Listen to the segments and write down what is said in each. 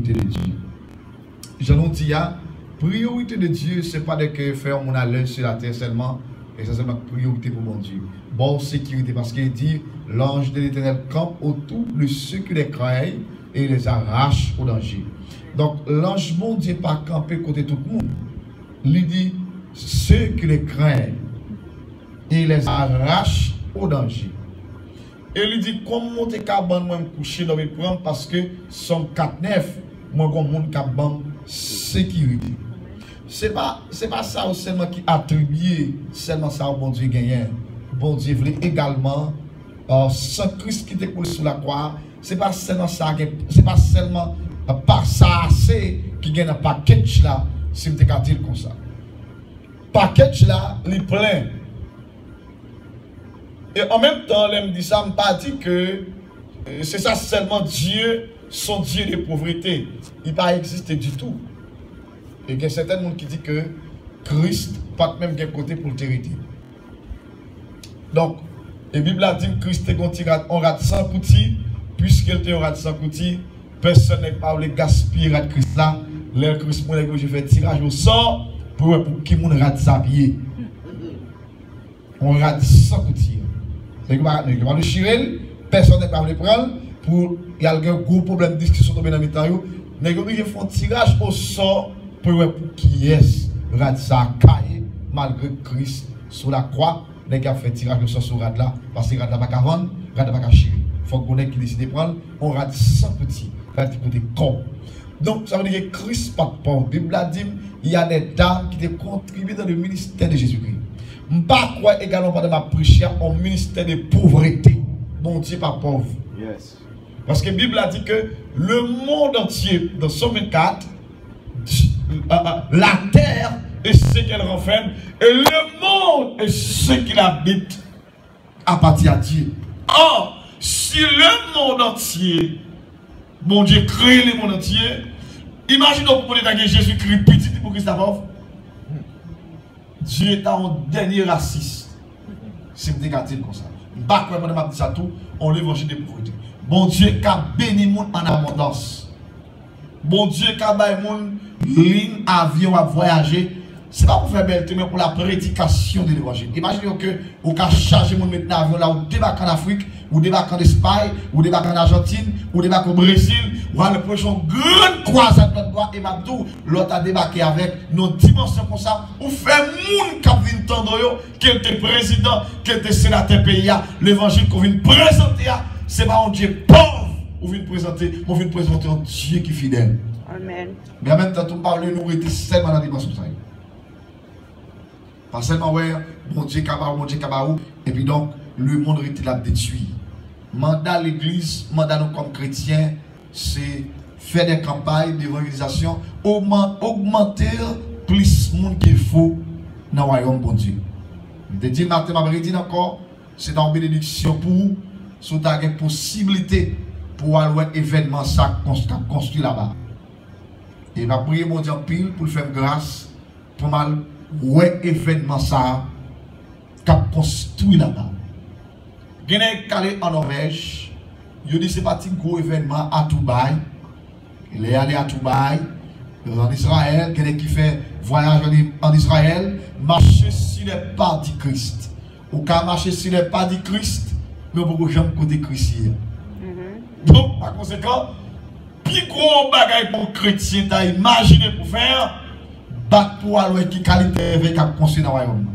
priorité de Dieu. J'en dis, priorité de Dieu, ce n'est pas de que faire mon allure sur la terre seulement, et ça c'est ma priorité pour mon Dieu. Bonne sécurité, parce qu'il dit, l'ange de l'Éternel campe autour de ceux qui les craignent et les arrache au danger. Donc, l'ange bon Dieu pas camper côté tout le monde. Il dit, ceux qui les craignent et les arrache au danger. Et il dit, comme mon te cabane, moi me coucher dans mes prendre parce que Somme 4:9, moi comme monde cabane sécurité. C'est pas ça seulement qui attribue seulement ça au bon Dieu gagnant. Bon Dieu voulait également sans Christ qui était coulé sur la croix, c'est pas seulement ça, c'est pas seulement par ça assez qui gagne un package là, si vous te dire comme ça. Package là, il est plein. Et en même temps, elle me dit ça, je ne pas dit que c'est ça seulement Dieu, son Dieu de pauvreté. Il n'a pas existé du tout. Et il y a certains gens qui disent que Christ n'a pas même qu'un côté pour le territoire. Donc, la Bible a dit que Christ on rate 100 coutis, puisqu'il te rate 100 coutis, personne n'est pas le gaspiller à Christ là. Le Christ, je fais tirage au sort pour qui moun rate sa pied. On rate 100 coutis. C'est que le chirel, personne n'est pas le prendre pour il y a un gros problème de discussion dans le temps. Mais ils font un tirage au sort pour qui est rate sa caille malgré Christ sur la croix. Les gars fait tirage au sort sur rad là parce que rad là pas qu'à vendre, rad là pas qu'à chier. Faut qu'on ait qui décide de prendre, on rate 100 petits, rate côté con. Donc ça veut dire que Christ pas pauvre. La Bible a dit il y a des dames qui ont contribué dans le ministère de Jésus-Christ. Je ne pas croire également pas de ma prêcher au ministère de pauvreté. Bon Dieu pas pauvre. Yes. Parce que la Bible a dit que le monde entier, dans Somme 4, la terre est ce qu'elle renferme, et le monde est ce qu'il habite appartient à Dieu. Or, si le monde entier, bon Dieu crée le monde entier, imaginons pour que Jésus-Christ petit pour Christ pauvre. Dieu est un dernier raciste. C'est me dégager comme ça. Pas quoi pendant ça tout, on l'évangile de pauvreté. Bon Dieu qui a béni monde en abondance. Bon Dieu qui a béni monde ligne avion à voyager. C'est pas pour faire belle mais pour la prédication de l'évangile. Imaginez que vous avez chargé mon maintenant avion là, ou débarquez en Afrique, ou débarquez en Espagne, ou débarquez en Argentine, ou débarquez au Brésil, ou à le prochain grande croisade de droit et Mabdou, l'autre a débarqué avec nos dimensions comme ça, ou fait moun qui vient tendre qui était président, qui était sénateur pays, l'évangile qu'on vient présenter, c'est pas un Dieu pauvre, on vient présenter, on vient présenter un Dieu qui est fidèle. Amen. Mais en même temps, tout parler, nous était seulement dans la dimension ça. Pas seulement, ouais, bon Dieu, Kabarou, et puis donc, le monde était là détruit. Mandat l'église, mandat nous comme chrétiens, c'est faire des campagnes d'évangélisation, augmenter plus de monde qu'il faut dans le royaume, bon Dieu. Je dis, Martin Mabridine encore, c'est une bénédiction pour vous, si vous avez une possibilité pour aller à l'événement ça construit là-bas. Et je vais prier mon Dieu en pile pour faire grâce pour mal. Ouais, événement ça qu'a construit là-bas. Il y a calé en Norvège, il dit c'est parti gros événement à Dubaï. Il est allé à Dubaï, en Israël, il y a qui fait voyage en Israël, marcher sur les pas du Christ. Ou qu'à marcher sur les pas du Christ, mais beaucoup de gens côté Christ. Donc, par conséquent, plus gros bagage pour chrétien, t'as imaginé pour faire. Bat pour aller qui qualité avec un conseil dans le royaume.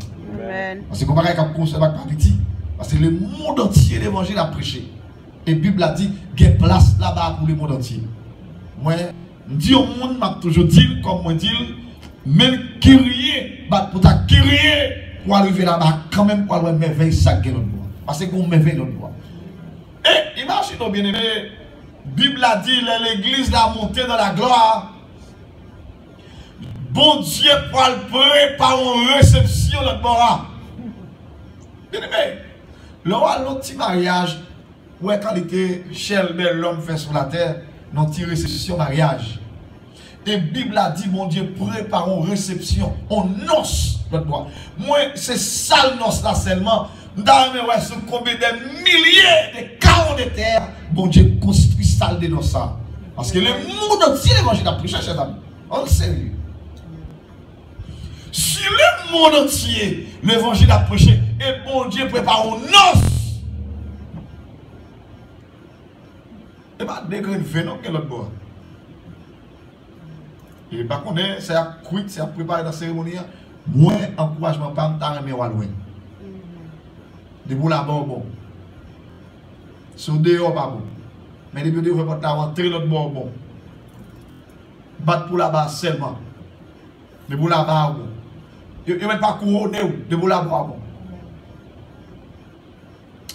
Parce que comme un conseil avec pas petit, parce que le monde entier l'évangile a prêché. Et la Bible a dit qu'il y a place là-bas pour le monde entier. Moi, je dis au monde, je toujours dit, comme moi dis, même crier, bat pour ta crier pour arriver là-bas, quand même pour aller merveille ça que l'on doit. Parce que qu'on merveille l'on doit. Et imaginez bien aimé, la Bible a dit l'église l'a monté dans la gloire. Bon Dieu pour le préparer une réception de bord. Bien aimé, l'autre petit mariage, où est qualité cher bel l'homme fait sur la terre, notre petite réception mariage. Et la Bible a dit, mon Dieu, prépare une réception, on noce notre bord. Moi, c'est ça le noce là seulement. Dans mes sur combien de milliers de carreaux de terre, bon Dieu construit salle de noces ça. Parce que le monde entier, l'évangile a prêché, chers amis. On le sait. Si le monde entier, l'évangile a prêché, et bon Dieu prépare une noce. Et pas dès qu'il fait, non, quel autre bois. Et par contre, c'est à cuire, c'est à préparer la cérémonie. Moi, encouragement, pas me remettre à loin. De vous là-bas, bon. Sur dehors, pas bon. Mais les bureaux vont rentrer l'autre bord, bon. Battre pour là-bas seulement. De vous là-bas, bon. Ils ne mettent pas couronné, de vous là-bas, bon.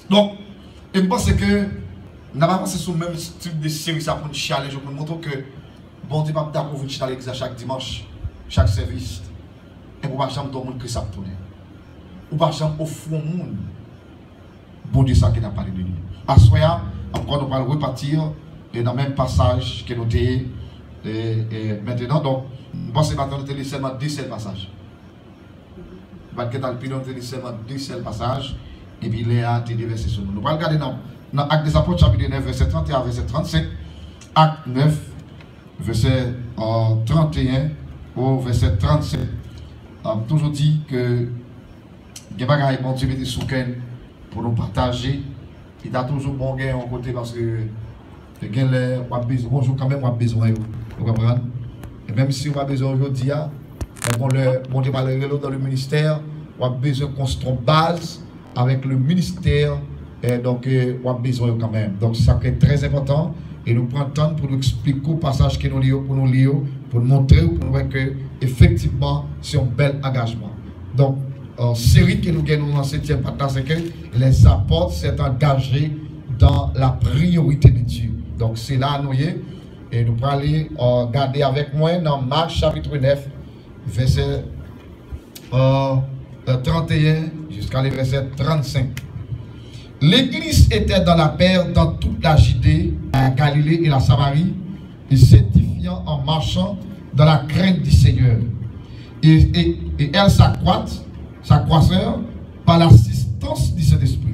Donc, je pense que nous avons avancé sur le même style de série, ça pour nous chialer. Je vous montre que bon Dieu pas pour vous chialer chaque dimanche, chaque service. Et pour ne pas jamais dormir que ça tourne. Ou pas jamais offrir au monde. Bon Dieu, ça qui n'a parlé de lui. À ce moment, encore nous allons repartir dans le même passage que nous avons maintenant. Donc, je pense que nous avons seulement 10 seuls passages. Nous avons seulement 10 seuls passages. Et puis, il y a des versets sur nous. Nous allons regarder dans Actes des Apôtres, chapitre 9, verset 31 verset 35. Acte 9, verset 31 au verset 37. Toujours dit que les bagages, bon Dieu, mettez sous pour nous partager. Il a toujours bon gain en côté parce que bonjour quand même, on a besoin. Vous comprenez? Et même si on a besoin aujourd'hui, bon Dieu, dans le ministère, on a besoin de construire base avec le ministère. Et donc, on a besoin quand même. Donc, ça est très important. Et nous prenons le temps pour nous expliquer le passage que nous lisons, pour nous lire, pour nous montrer, pour nous voir que, effectivement, c'est un bel engagement. Donc, en série que nous gagnons dans cette 7e partie, c'est que les apôtres s'est engagés dans la priorité de Dieu. Donc, c'est là, nous y est. Et nous allons aller regarder avec moi dans Marc chapitre 9, verset 31 jusqu'à le verset 35. L'église était dans la paix dans toute la Judée, la Galilée et la Samarie, et s'édifiant en marchant dans la crainte du Seigneur. Et elle s'accroissait par l'assistance du Saint-Esprit.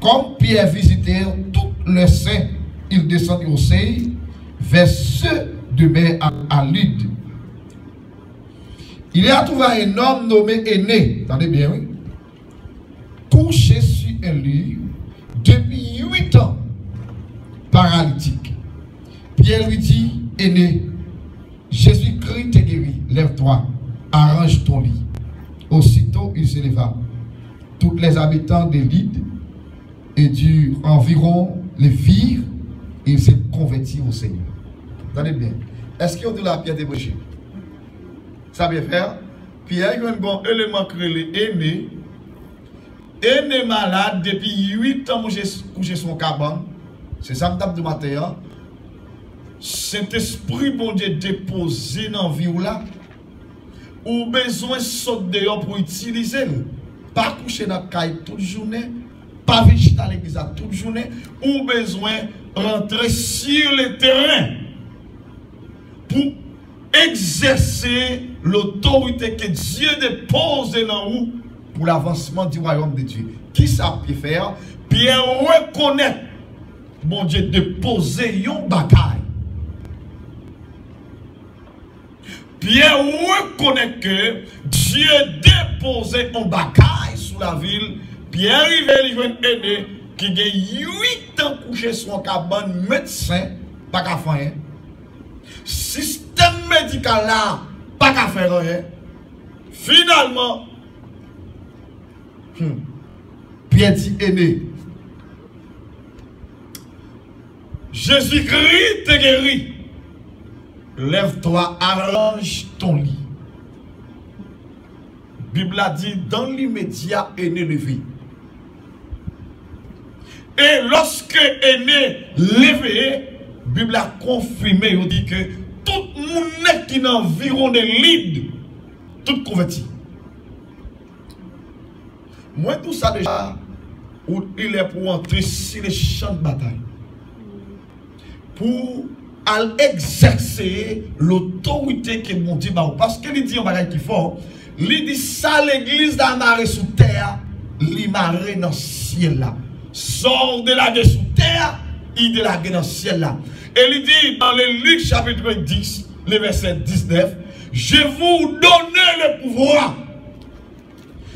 Comme Pierre visitait tous les saints, il descendit au seuil vers ceux de mer à Lyde. Il y a trouvé un homme nommé Aîné, attendez bien, oui, couché sur un lit depuis 8 ans, paralytique. Pierre lui dit, Aîné, Jésus-Christ te guérit, lève-toi, arrange ton lit. Aussitôt il se leva. Tous les habitants de Lyde et du environ les virent et il s'est converti au Seigneur. Attendez bien. Est-ce qu'il y a de la pierre débauchée? Ça veut faire, Pierre, il y a un bon élément créé, Aîné. Aîné malade depuis 8 ans, j'ai couché son cabane. C'est ça que je matin. Cet esprit, bon Dieu, déposé dans la vie là, ou besoin de sauter dehors pour utiliser. Pas coucher dans la caille toute journée, pas visiter à l'église toute journée, ou besoin de rentrer sur le terrain pour exercer l'autorité que Dieu dépose dans vous pour l'avancement du royaume de Dieu. Qui ça peut faire? Pierre reconnaît, bon Dieu, déposer un bagaille. Pierre reconnaît que Dieu déposait un bagaille sous la ville. Pierre arrive, il a Aîné qui a 8 ans couché sur un cabane, médecin, pas qu'à faire rien. Système médical là, pas qu'à faire rien. Finalement, Pierre dit Aîné, Jésus-Christ te guérit. Lève-toi, arrange ton lit. Bible a dit, dans l'immédiat, Aîné levé. Et lorsque Aîné levé, Bible a confirmé, il dit que tout le monde qui est environ de Lyde, tout converti. Moi, tout ça déjà, où il est pour entrer sur les champs de bataille. Pour exercer l'autorité que mon Dieu m'a. Parce qu'il dit un bagage qui fort, il dit ça l'église d'un marée sous terre, il marée dans le ciel là. Sort de la guerre sous terre, il de la guerre dans le ciel là. Et il dit dans le Luc chapitre 10, le verset 19, je vous donne le pouvoir.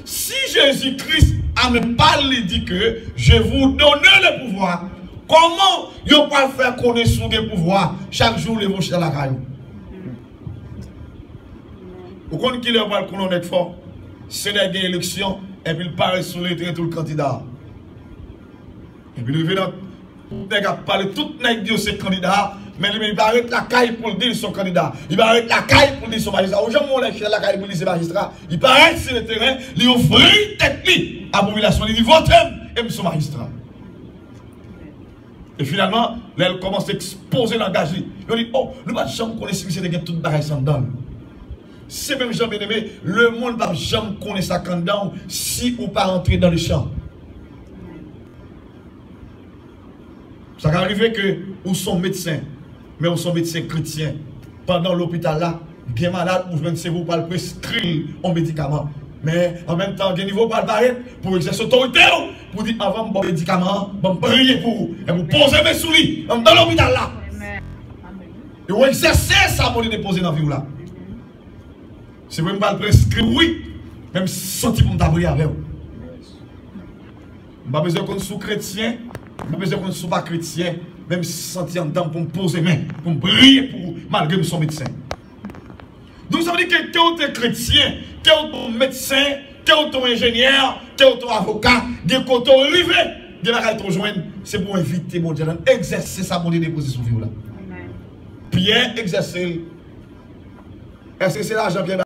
Si Jésus-Christ a ne pas dit que je vous donne le pouvoir, comment vous pouvez faire connaître des pouvoirs chaque jour les vos dans la caille? Vous connaissez qui va connaître fort? C'est des élections et puis il paraît sur les trains tout le candidat. Et puis il vient dans parler tout le monde dit c'est candidat, mais il va arrêter la caille pour dire son candidat. Il va arrêter la caille pour dire son magistrat. Aujourd'hui, on est la caille pour dire son magistrat. Il paraît sur le terrain, il offre une tête à la population. Il dit votez et son magistrat. Et finalement, là, elle commence à exposer langage. Il dit oh, nous ne pouvons jamais connaître si c'est tout le bagage sans donne. C'est même jamais aimé, le monde ne va jamais connaître ça candidat si on ne pas rentrer dans le champ. Ça peut arriver que vous sont médecins, mais vous sont médecins chrétiens. Pendant l'hôpital là, vous êtes malade, vous ne savez pas prescrire un médicament. Mais en même temps, il niveau pas le pour exercer l'autorité, pour dire avant bon médicament, bon prier pour vous. Et vous posez mes souliers dans l'hôpital là. Et vous exercez ça pour les déposer dans la vie là. Si vous ne pas le prescrire, oui, même senti pour me prier avec vous. Je n'ai pas besoin qu'on soit chrétien, je n'ai pas besoin qu'on soit pas chrétien, même senti en temps pour me poser main, pour me prier pour vous, malgré que je sois médecin. Donc ça veut dire que quand tu es chrétien, quand tu es médecin, quand tu es ingénieur, quand tu es avocat, dès que tu es arrivé, dès que tu te rejoindre, c'est pour inviter mon Dieu, exercer ça pour déposer sur vie là. Pierre exercer. Est-ce que c'est l'argent Pierre?